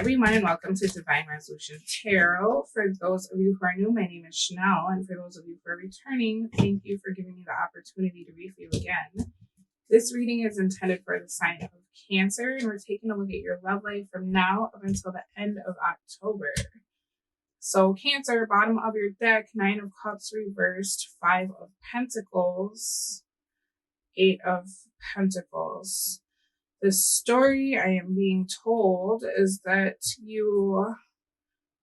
everyone, and welcome to Divine Resolution Tarot. For those of you who are new, my name is Chanel, and for those of you who are returning, thank you for giving me the opportunity to read for you again. This reading is intended for the sign of Cancer, and we're taking a look at your love life from now up until the end of October. So Cancer, bottom of your deck, 9 of Cups reversed, 5 of Pentacles, 8 of Pentacles. The story I am being told is that you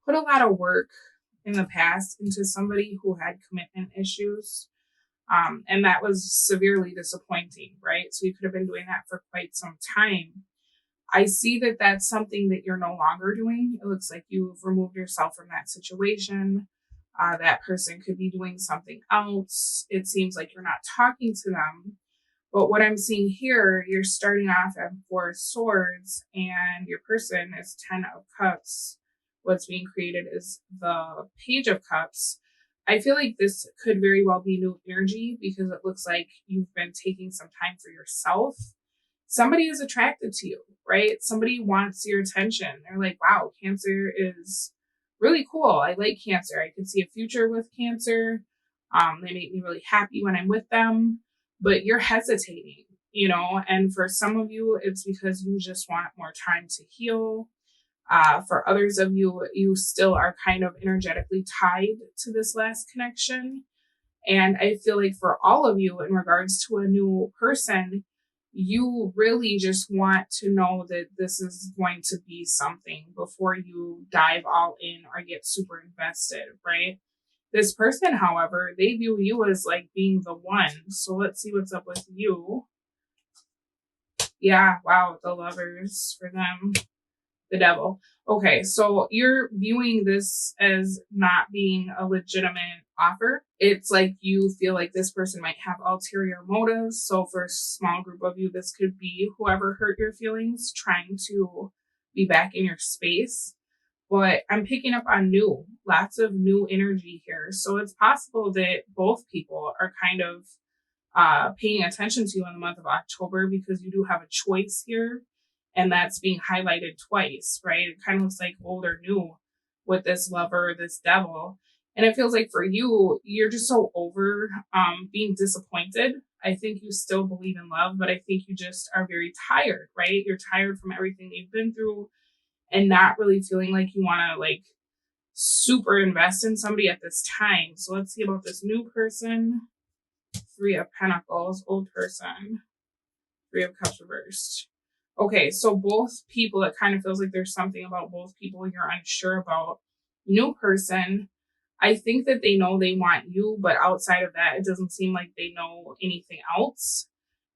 put a lot of work in the past into somebody who had commitment issues. And that was severely disappointing, right? So you could have been doing that for quite some time. I see that that's something that you're no longer doing. It looks like you've removed yourself from that situation. That person could be doing something else. It seems like you're not talking to them. But what I'm seeing here, you're starting off at 4 swords and your person is 10 of cups. What's being created is the Page of Cups. I feel like this could very well be new energy because it looks like you've been taking some time for yourself. Somebody is attracted to you, right? Somebody wants your attention. They're like, wow, Cancer is really cool. I like Cancer. I can see a future with Cancer. They make me really happy when I'm with them. But you're hesitating, and for some of you, it's because you just want more time to heal. For others of you, you still are kind of energetically tied to this last connection. And I feel like for all of you, in regards to a new person, you really just want to know that this is going to be something before you dive all in or get super invested, right? This person, however, they view you as like being the one. So let's see what's up with you. Yeah, wow, the Lovers for them, the Devil. Okay, so you're viewing this as not being a legitimate offer. It's like you feel like this person might have ulterior motives. So for a small group of you, this could be whoever hurt your feelings trying to be back in your space. But I'm picking up on lots of new energy here. So it's possible that both people are kind of paying attention to you in the month of October because you do have a choice here. And that's being highlighted twice, right? It kind of looks like old or new with this Lover, this Devil. And it feels like for you, you're just so over being disappointed. I think you still believe in love, but I think you just are very tired, right? You're tired from everything you've been through and not really feeling like you want to like super invest in somebody at this time. So let's see about this new person. 3 of Pentacles, old person, 3 of Cups reversed. Okay, so both people, it kind of feels like there's something about both people you're unsure about. New person, I think that they know they want you, but outside of that, it doesn't seem like they know anything else.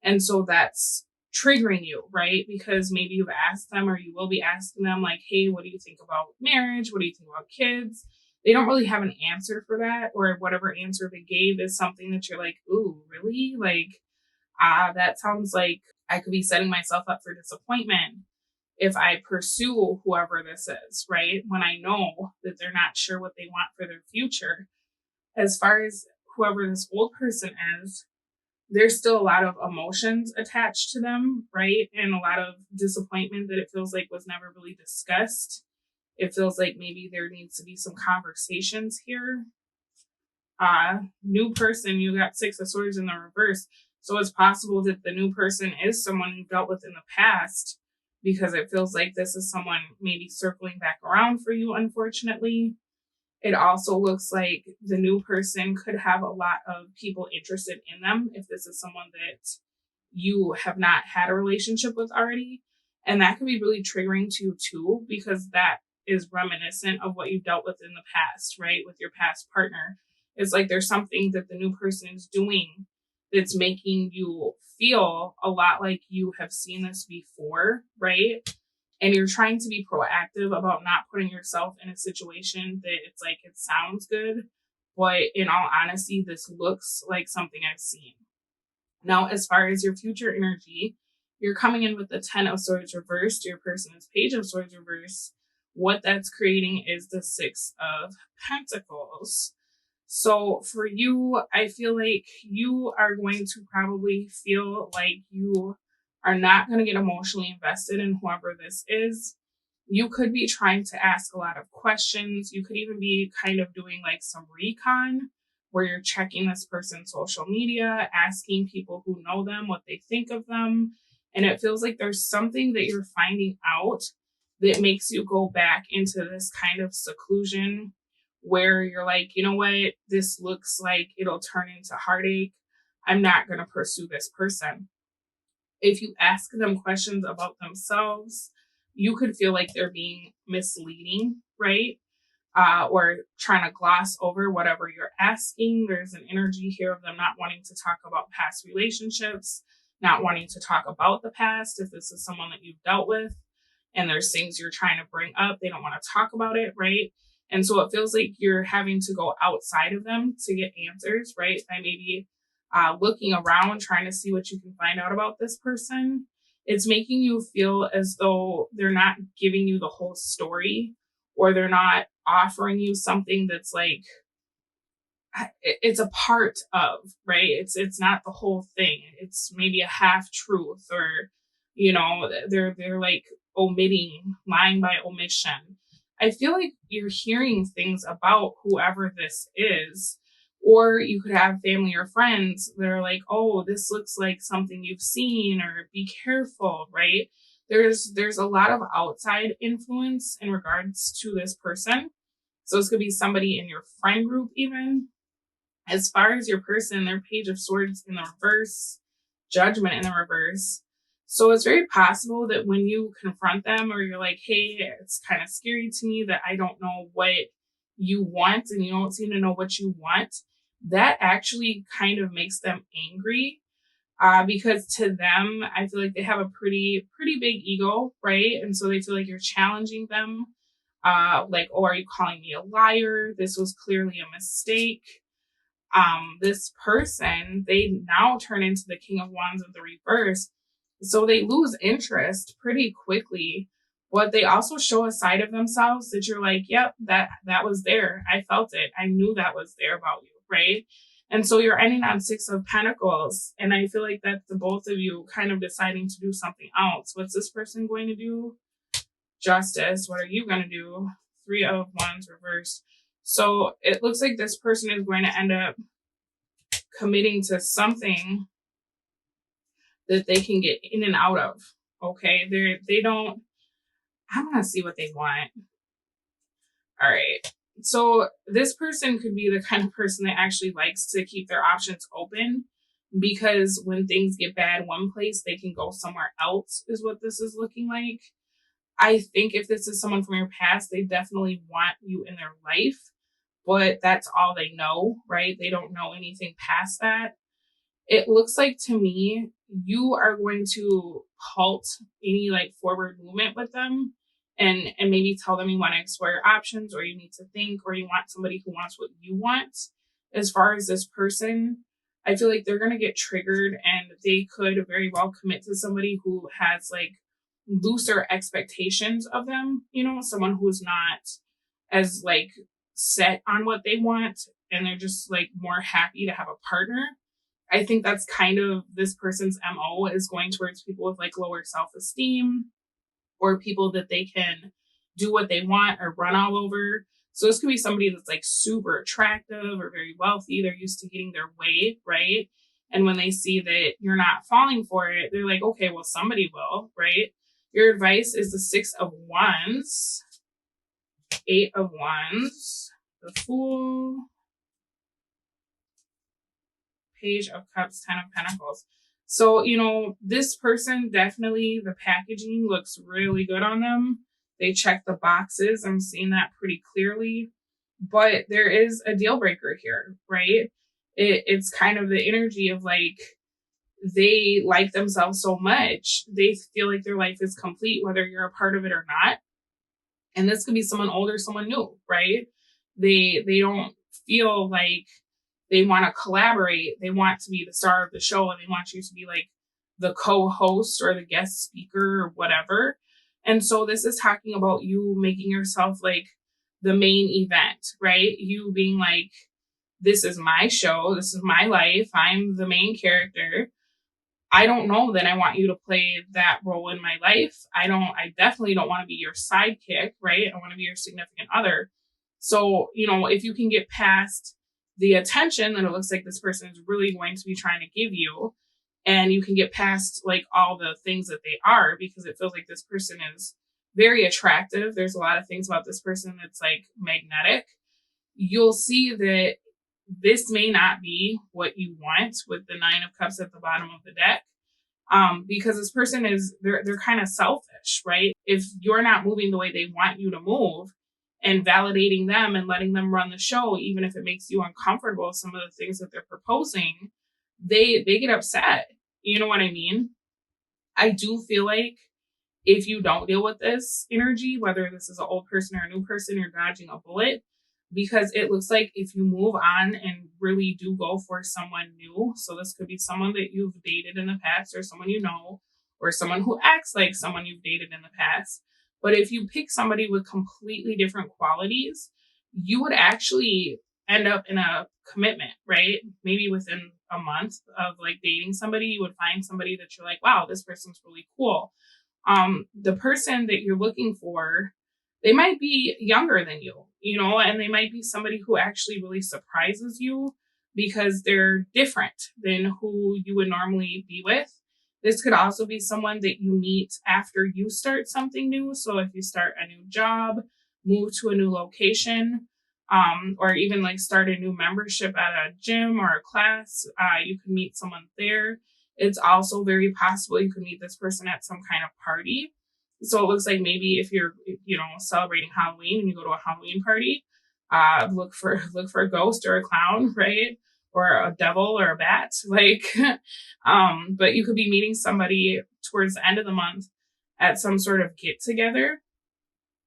And so that's triggering you, right? Because maybe you've asked them or you will be asking them like, hey, what do you think about marriage? What do you think about kids? They don't really have an answer for that, or whatever answer they gave is something that you're like, ooh, really? Like, that sounds like I could be setting myself up for disappointment if I pursue whoever this is, right? When I know that they're not sure what they want for their future. As far as whoever this old person is, there's still a lot of emotions attached to them, right? And a lot of disappointment that it feels like was never really discussed. It feels like maybe there needs to be some conversations here. New person, you got 6 of Swords in the reverse. So it's possible that the new person is someone you dealt with in the past, because it feels like this is someone maybe circling back around for you, unfortunately. It also looks like the new person could have a lot of people interested in them if this is someone that you have not had a relationship with already. And that can be really triggering to you too, because that is reminiscent of what you dealt with in the past, right? With your past partner. It's like there's something that the new person is doing that's making you feel a lot like you have seen this before, right? And you're trying to be proactive about not putting yourself in a situation that it's like it sounds good, but in all honesty, this looks like something I've seen. Now, as far as your future energy, you're coming in with the 10 of Swords reversed. Your person is Page of Swords reversed. What that's creating is the 6 of Pentacles. So for you, I feel like you are going to probably feel like you are not going to get emotionally invested in whoever this is. You could be trying to ask a lot of questions. You could even be kind of doing like some recon where you're checking this person's social media, asking people who know them what they think of them. And it feels like there's something that you're finding out that makes you go back into this kind of seclusion where you're like, you know what, this looks like it'll turn into heartache. I'm not going to pursue this person. If you ask them questions about themselves, you could feel like they're being misleading, right? Or trying to gloss over whatever you're asking. There's an energy here of them not wanting to talk about past relationships, not wanting to talk about the past. If this is someone that you've dealt with and there's things you're trying to bring up, they don't want to talk about it, right? And so it feels like you're having to go outside of them to get answers, right? By maybe looking around, trying to see what you can find out about this person. It's making you feel as though they're not giving you the whole story, or they're not offering you something that's like, it's a part of, right? It's not the whole thing. It's maybe a half truth, or, you know, they're like omitting, lying by omission. I feel like you're hearing things about whoever this is, or you could have family or friends that are like, oh, this looks like something you've seen, or be careful, right? There's a lot of outside influence in regards to this person. So this could be somebody in your friend group even. As far as your person, their Page of Swords in the reverse, Judgment in the reverse. So it's very possible that when you confront them, or you're like, hey, it's kind of scary to me that I don't know what you want and you don't seem to know what you want, that actually kind of makes them angry. Because to them, I feel like they have a pretty big ego, right? And so they feel like you're challenging them. Like, oh, are you calling me a liar? This was clearly a mistake. This person, they now turn into the King of Wands of the reverse. So they lose interest pretty quickly, but they also show a side of themselves that you're like, yep, that was there. I felt it. I knew that was there about you, right? And so you're ending on Six of Pentacles. And I feel like that's the both of you kind of deciding to do something else. What's this person going to do? Justice. What are you going to do? Three of Wands reversed. So it looks like this person is going to end up committing to something that they can get in and out of. Okay. They don't, I want to see what they want. All right. So this person could be the kind of person that actually likes to keep their options open, because when things get bad one place, they can go somewhere else, is what this is looking like. I think if this is someone from your past, they definitely want you in their life, but that's all they know, right? They don't know anything past that. It looks like to me, you are going to halt any like forward movement with them, and maybe tell them you want to explore your options, or you need to think, or you want somebody who wants what you want. As far as this person, I feel like they're going to get triggered, and they could very well commit to somebody who has like looser expectations of them, you know, someone who's not as like set on what they want, and they're just like more happy to have a partner. I think that's kind of this person's MO, is going towards people with like lower self-esteem, or people that they can do what they want or run all over. So this could be somebody that's like super attractive or very wealthy. They're used to getting their way, right? And when they see that you're not falling for it, they're like, okay, well, somebody will, right? Your advice is the Six of Wands, Eight of Wands, the Fool, Page of Cups, Ten of Pentacles. So, you know, this person, definitely the packaging looks really good on them. They check the boxes. I'm seeing that pretty clearly. But there is a deal breaker here, right? It's kind of the energy of like, they like themselves so much. They feel like their life is complete, whether you're a part of it or not. And this could be someone old or someone new, right? They don't feel like they want to collaborate. They want to be the star of the show, and they want you to be like the co-host or the guest speaker or whatever. And so this is talking about you making yourself like the main event, right? You being like, this is my show. This is my life. I'm the main character. I don't know that I want you to play that role in my life. I definitely don't want to be your sidekick, right? I want to be your significant other. So, if you can get past the attention that it looks like this person is really going to be trying to give you, and you can get past like all the things that they are, because it feels like this person is very attractive. There's a lot of things about this person that's like magnetic. You'll see that this may not be what you want with the 9 of Cups at the bottom of the deck. Because this person they're kind of selfish, right? If you're not moving the way they want you to move and validating them and letting them run the show, even if it makes you uncomfortable with some of the things that they're proposing, they get upset. You know what I mean? I do feel like if you don't deal with this energy, whether this is an old person or a new person, you're dodging a bullet, because it looks like if you move on and really do go for someone new, so this could be someone that you've dated in the past or someone you know, or someone who acts like someone you've dated in the past. But if you pick somebody with completely different qualities, you would actually end up in a commitment, right? Maybe within a month of like dating somebody, you would find somebody that you're like, wow, this person's really cool. The person that you're looking for, they might be younger than you, and they might be somebody who actually really surprises you because they're different than who you would normally be with. This could also be someone that you meet after you start something new. So if you start a new job, move to a new location, or even like start a new membership at a gym or a class, you can meet someone there. It's also very possible you could meet this person at some kind of party. So it looks like maybe if you're, celebrating Halloween and you go to a Halloween party, look for a ghost or a clown, right? Or a devil or a bat, like, but you could be meeting somebody towards the end of the month at some sort of get together.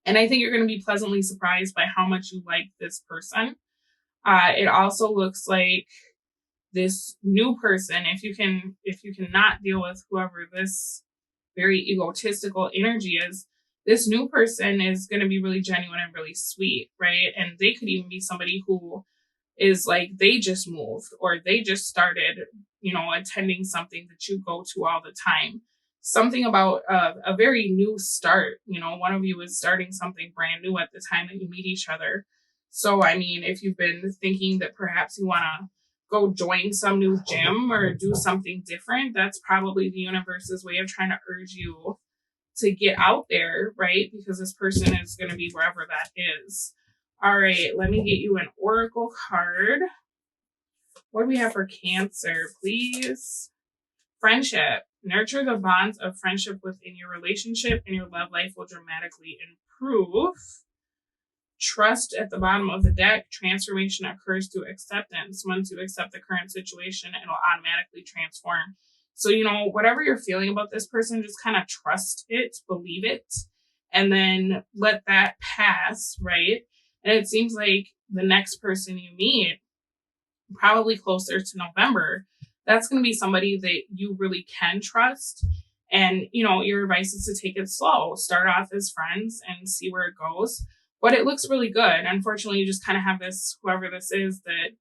And I think you're going to be pleasantly surprised by how much you like this person. It also looks like this new person, if you can not deal with whoever this very egotistical energy is, this new person is going to be really genuine and really sweet, right? And they could even be somebody who is like, they just moved or they just started, attending something that you go to all the time. Something about a very new start. One of you is starting something brand new at the time that you meet each other. So, I mean, if you've been thinking that perhaps you want to go join some new gym or do something different, that's probably the universe's way of trying to urge you to get out there, right? Because this person is going to be wherever that is. All right, let me get you an oracle card. What do we have for Cancer, please? Friendship. Nurture the bonds of friendship within your relationship, and your love life will dramatically improve. Trust at the bottom of the deck. Transformation occurs through acceptance. Once you accept the current situation, it'll automatically transform. So, whatever you're feeling about this person, just kind of trust it, believe it, and then let that pass, right? And it seems like the next person you meet, probably closer to November, that's going to be somebody that you really can trust. And, your advice is to take it slow. Start off as friends and see where it goes. But it looks really good. Unfortunately, you just kind of have this, whoever this is, that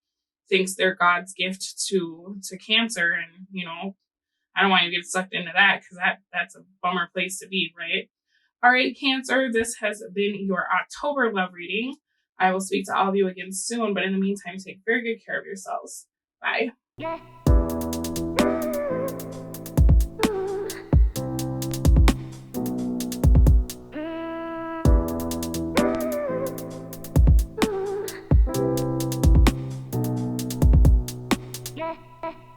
thinks they're God's gift to Cancer. And, I don't want you to get sucked into that, because that's a bummer place to be, right? All right, Cancer, this has been your October love reading. I will speak to all of you again soon, but in the meantime, take very good care of yourselves. Bye.